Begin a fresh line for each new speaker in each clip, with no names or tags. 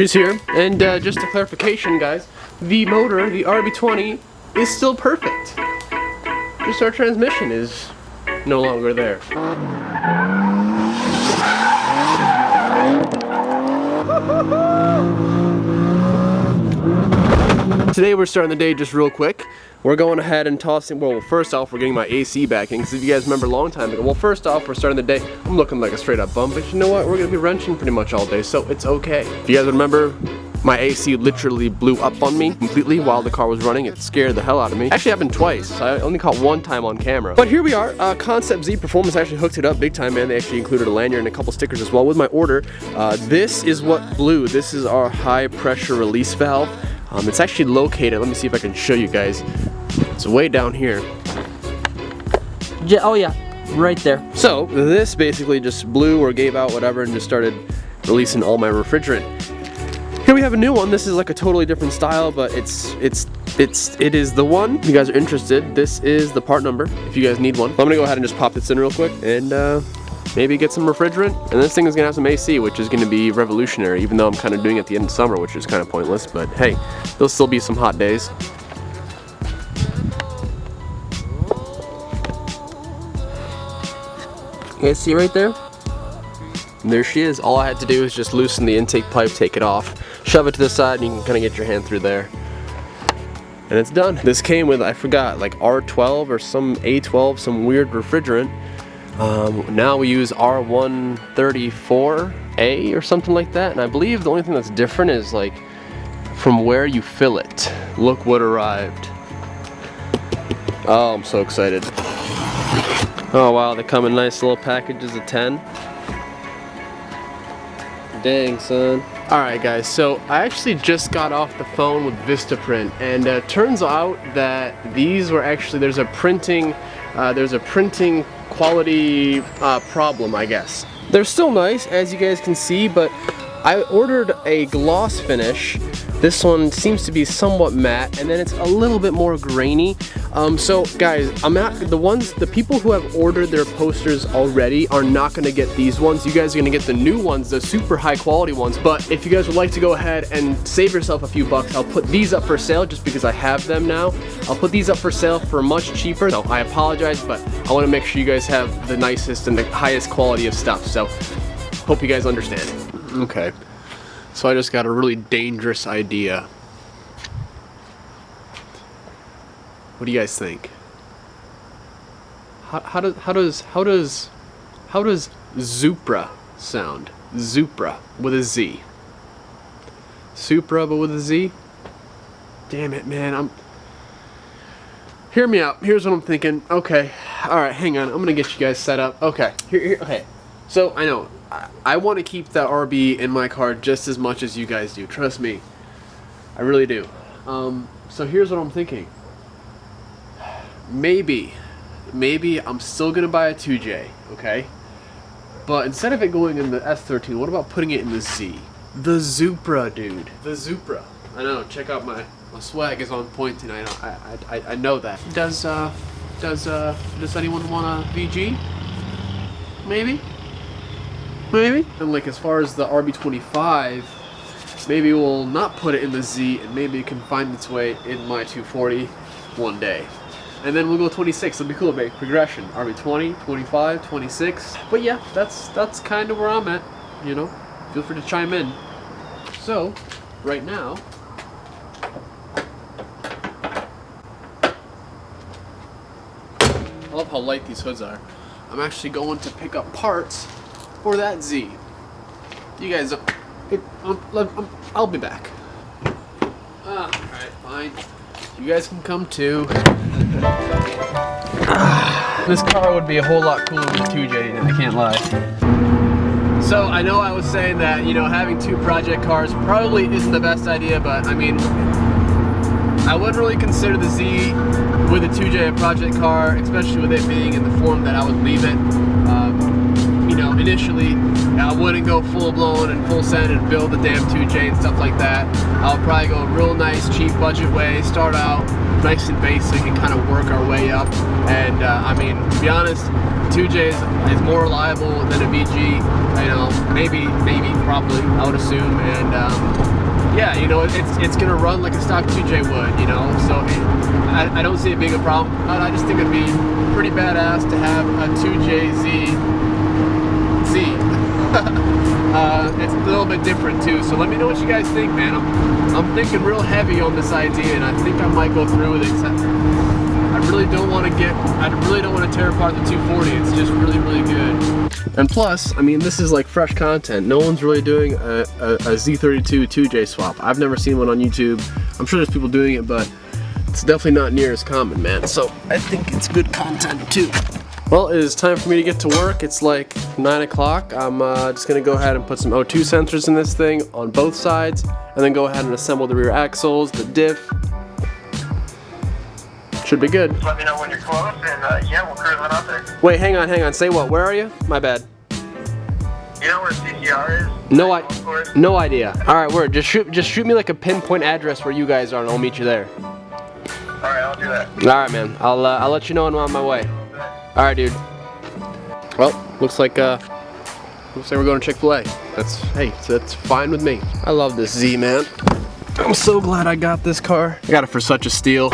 she's here. And just a clarification, guys, the motor, the RB20, is still perfect. Just our transmission is no longer there. Today we're starting the day just real quick. We're going ahead and tossing, well, first off, we're getting my AC back in, because if you guys remember a long time ago, well, first off, we're starting the day, I'm looking like a straight up bum, but you know what, we're gonna be wrenching pretty much all day, so it's okay. If you guys remember, my AC literally blew up on me completely while the car was running. It scared the hell out of me. Actually happened twice. I only caught one time on camera. But here we are. Concept Z Performance actually hooked it up big time, man. They actually included a lanyard and a couple stickers as well with my order. This is what blew. This is our high pressure release valve. It's actually located, let me see if I can show you guys. It's way down here.
Yeah, oh yeah, right there.
So this basically just blew or gave out whatever and just started releasing all my refrigerant. Here we have a new one. This is like a totally different style, but it is the one. If you guys are interested, this is the part number if you guys need one. I'm gonna go ahead and just pop this in real quick and maybe get some refrigerant. And this thing is gonna have some AC, which is gonna be revolutionary, even though I'm kind of doing it at the end of summer, which is kind of pointless, but hey, there'll still be some hot days.
You guys see right there?
And there she is. All I had to do is just loosen the intake pipe, take it off, shove it to the side, and you can kind of get your hand through there. And it's done. This came with, I forgot, like R12 or some A12, some weird refrigerant. Now we use R134A or something like that. And I believe the only thing that's different is like from where you fill it. Look what arrived. Oh, I'm so excited. Oh wow, they come in nice little packages of 10. Dang, son. Alright guys, so I actually just got off the phone with Vistaprint, and turns out that these were actually, there's a printing quality problem, I guess. They're still nice, as you guys can see, but I ordered a gloss finish. This one seems to be somewhat matte, and then it's a little bit more grainy. So guys, the people who have ordered their posters already are not gonna get these ones. You guys are gonna get the new ones, the super high quality ones. But if you guys would like to go ahead and save yourself a few bucks, I'll put these up for sale just because I have them now. I'll put these up for sale for much cheaper. So I apologize, but I wanna make sure you guys have the nicest and the highest quality of stuff. So hope you guys understand. Okay. So I just got a really dangerous idea. What do you guys think? How does ZUPRA sound? ZUPRA with a Z. Supra but with a Z? Damn it, man. Hear me out. Here's what I'm thinking. Okay. All right, hang on. I'm gonna get you guys set up. Okay. Okay. So I know. I want to keep that RB in my car just as much as you guys do. Trust me. I really do. So here's what I'm thinking. Maybe I'm still going to buy a 2J, okay? But instead of it going in the S13, what about putting it in the Z? The ZUPRA, dude. The ZUPRA. I know, check out my swag is on point tonight. I know that. Does anyone want a VG? Maybe? Maybe? And like as far as the RB25, maybe we'll not put it in the Z and maybe it can find its way in my 240 one day. And then we'll go 26, it'll be cool, babe. Progression. RB20, 25, 26. But yeah, that's kind of where I'm at, you know. Feel free to chime in. So, right now, I love how light these hoods are. I'm actually going to pick up parts for that Z. You guys, I'll be back. Alright, fine. You guys can come too. This car would be a whole lot cooler with a 2J, I can't lie. So I know I was saying that, you know, having two project cars probably isn't the best idea, but I mean, I wouldn't really consider the Z with a 2J a project car, especially with it being in the form that I would leave it. You know, initially, I wouldn't go full blown and full send and build the damn 2J and stuff like that. I would probably go a real nice, cheap budget way, start out nice and basic and kind of work our way up. And I mean, to be honest, 2J is more reliable than a VG. You know, maybe, probably, I would assume. And yeah, you know, it's gonna run like a stock 2J would. You know, so I don't see it being a problem. I just think it'd be pretty badass to have a 2JZ. It's a little bit different too, so let me know what you guys think, man. I'm thinking real heavy on this idea, and I think I might go through with it. I really don't want to tear apart the 240. It's just really, really good. And plus, I mean, this is like fresh content. No one's really doing a Z32 2J swap. I've never seen one on YouTube. I'm sure there's people doing it, but it's definitely not near as common, man. So I think it's good content too. Well, it is time for me to get to work. It's like 9 o'clock. I'm just gonna go ahead and put some O2 sensors in this thing on both sides, and then go ahead and assemble the rear axles, the diff. Should be good.
Just let me know when you're close, and yeah, we'll cruise on out there.
Wait, hang on. Say what? Where are you? My bad.
You know where CCR is?
No idea. All right, word. Just shoot me like a pinpoint address where you guys are, and I'll meet you there.
All right, I'll do that.
All right, man. I'll let you know when I'm on my way. All right, dude. Well, looks like we're going to Chick-fil-A. That's fine with me. I love this Z, man. I'm so glad I got this car. I got it for such a steal.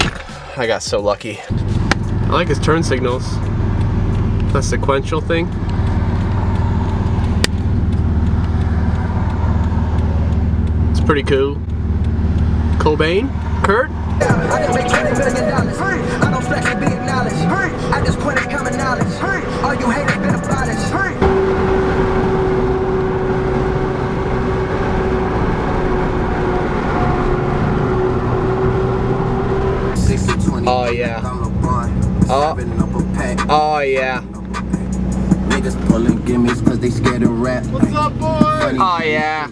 I got so lucky. I like his turn signals. The sequential thing. It's pretty cool. Cobain? Kurt?
I can make $20 million. I don't flex and be acknowledged. I just quit it common knowledge. All you haters been abolished.
Oh yeah. Oh yeah.
Niggas pulling gimmies cause they scared of rap.
What's up, boy? Oh yeah.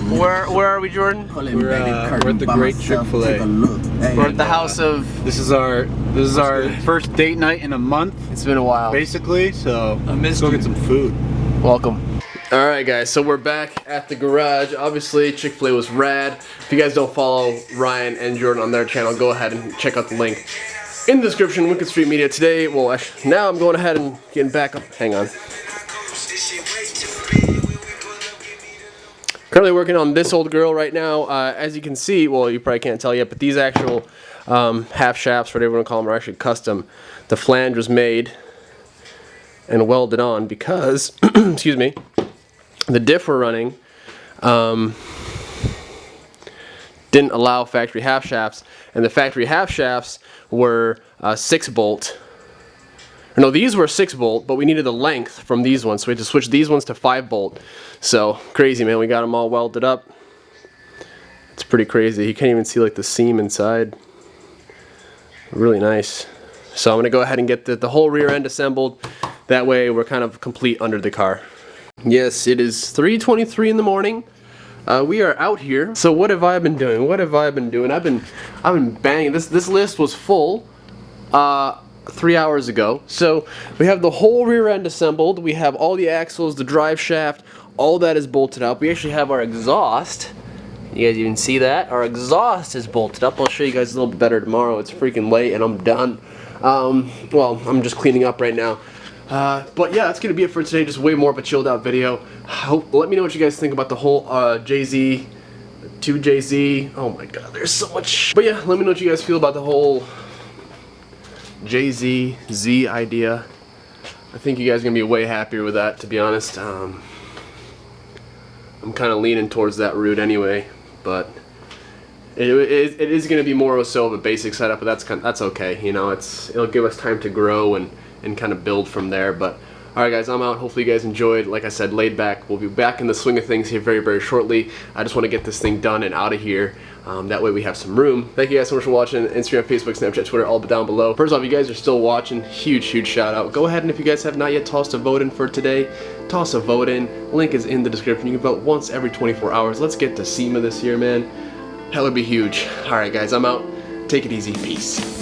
Where are we, Jordan?
We're at the great Chick-fil-A.
We're at the house of.
This is our first date night in a month.
It's been a while.
Basically, so let's go get some food.
Welcome. All right, guys. So we're back at the garage. Obviously, Chick-fil-A was rad. If you guys don't follow Ryan and Jordan on their channel, go ahead and check out the link in the description. Wicked Street Media today. Well, actually, now I'm going ahead and getting back up. Hang on. Currently working on this old girl right now. As you can see, well, you probably can't tell yet, but these actual half shafts, whatever you want to call them, are actually custom. The flange was made and welded on because, excuse me, the diff we're running didn't allow factory half shafts, and the factory half shafts were 6-bolt. No, these were 6-bolt, but we needed the length from these ones, so we had to switch these ones to 5-bolt. So, crazy, man. We got them all welded up. It's pretty crazy. You can't even see, like, the seam inside. Really nice. So I'm going to go ahead and get the whole rear end assembled. That way we're kind of complete under the car. Yes, it is 3:23 in the morning. We are out here. So what have I been doing? I've been banging. This list was full 3 hours ago. So we have the whole rear end assembled. We have all the axles, the drive shaft, all that is bolted up. We actually have our exhaust. You guys even see that? Our exhaust is bolted up. I'll show you guys a little bit better tomorrow. It's freaking late and I'm done. Well, I'm just cleaning up right now. But yeah, that's gonna be it for today. Just way more of a chilled out video. Let me know what you guys think about the whole 2JZ. Oh my god, there's so much. But yeah, let me know what you guys feel about the whole Z idea. I think you guys are gonna be way happier with that, to be honest. I'm kind of leaning towards that route anyway, but it is gonna be more so of a basic setup, but that's okay. You know, it'll give us time to grow and kind of build from there. But alright guys, I'm out. Hopefully you guys enjoyed. Like I said, laid back. We'll be back in the swing of things here very, very shortly. I just want to get this thing done and out of here. That way we have some room. Thank you guys so much for watching. Instagram, Facebook, Snapchat, Twitter, all down below. First off, you guys are still watching, huge shout out. Go ahead and if you guys have not yet tossed a vote in for today, toss a vote in. Link is in the description. You can vote once every 24 hours. Let's get to SEMA this year, man. That would be huge. Alright guys, I'm out. Take it easy. Peace.